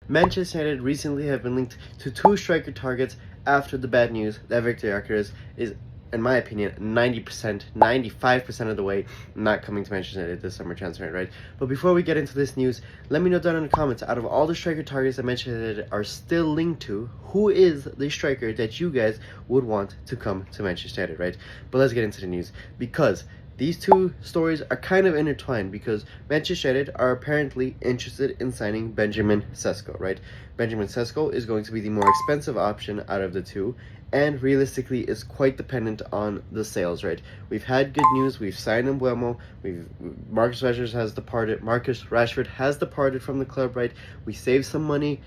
Manchester United recently have been linked to two striker targets after the bad news that Victor Gyokeres is, in my opinion, 90%, 95% of the way not coming to Manchester United this summer transfer, right? But before we get into this news, let me know down in the comments, out of all the striker targets that Manchester United are still linked to, who is the striker that you guys would want to come to Manchester United, right? But let's get into the news, because these two stories are kind of intertwined, because Manchester United are apparently interested in signing Benjamin Sesko, right? Benjamin Sesko is going to be the more expensive option out of the two, and realistically is quite dependent on the sales, right? We've had good news. We've signed Mbuemo. Marcus Rashford has departed. Marcus Rashford has departed from the club, right? We saved some money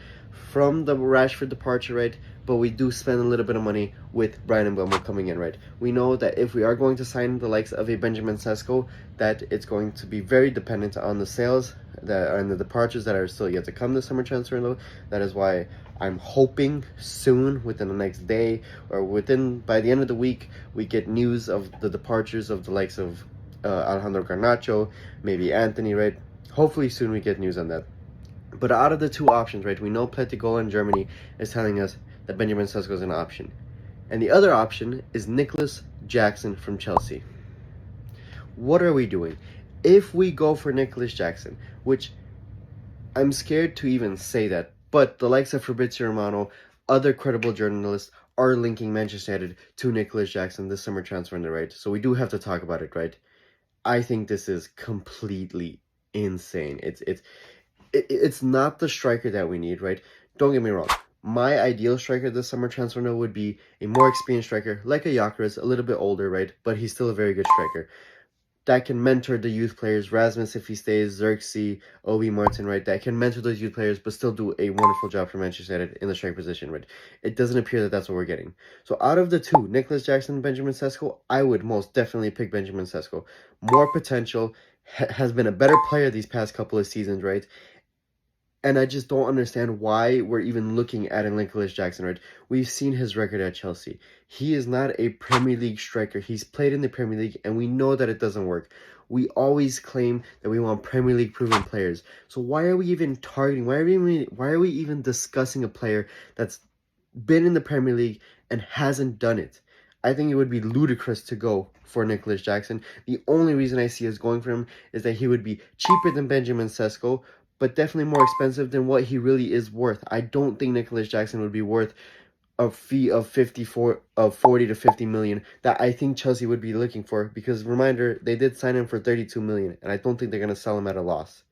from the Rashford departure, right? But we do spend a little bit of money with Brian Mbuemo coming in, right? We know that if we are going to sign the likes of a Benjamin Sesko, that it's going to be very dependent on the sales that and the departures that are still yet to come this summer transfer window. That is why I'm hoping soon, within the next day or by the end of the week, we get news of the departures of the likes of Alejandro Garnacho, maybe Anthony, right? Hopefully soon we get news on that. But out of the two options, right, we know Pletigola in Germany is telling us that Benjamin Sesko is an option. And the other option is Nicholas Jackson from Chelsea. What are we doing? If we go for Nicholas Jackson, which I'm scared to even say that, but the likes of Fabrizio Romano, other credible journalists, are linking Manchester United to Nicholas Jackson this summer transfer in the right. So we do have to talk about it, right? I think this is completely insane. It's not the striker that we need, right? Don't get me wrong. My ideal striker this summer transfer window would be a more experienced striker, like a Gyokeres, a little bit older, right? But he's still a very good striker that can mentor the youth players. Rasmus, if he stays, Xerxes, Obi Martin, right? That can mentor those youth players, but still do a wonderful job for Manchester United in the striker position, right? It doesn't appear that that's what we're getting. So out of the two, Nicholas Jackson and Benjamin Sesko, I would most definitely pick Benjamin Sesko. More potential, has been a better player these past couple of seasons, right? And I just don't understand why we're even looking at a Nicholas Jackson, right? We've seen his record at Chelsea. He is not a Premier League striker. He's played in the Premier League, and we know that it doesn't work. We always claim that we want Premier League proven players. So why are we even targeting? Why are we even discussing a player that's been in the Premier League and hasn't done it? I think it would be ludicrous to go for Nicholas Jackson. The only reason I see us going for him is that he would be cheaper than Benjamin Sesko, but definitely more expensive than what he really is worth. I don't think Nicholas Jackson would be worth a fee of 40 to 50 million that I think Chelsea would be looking for, because reminder, they did sign him for 32 million, and I don't think they're going to sell him at a loss.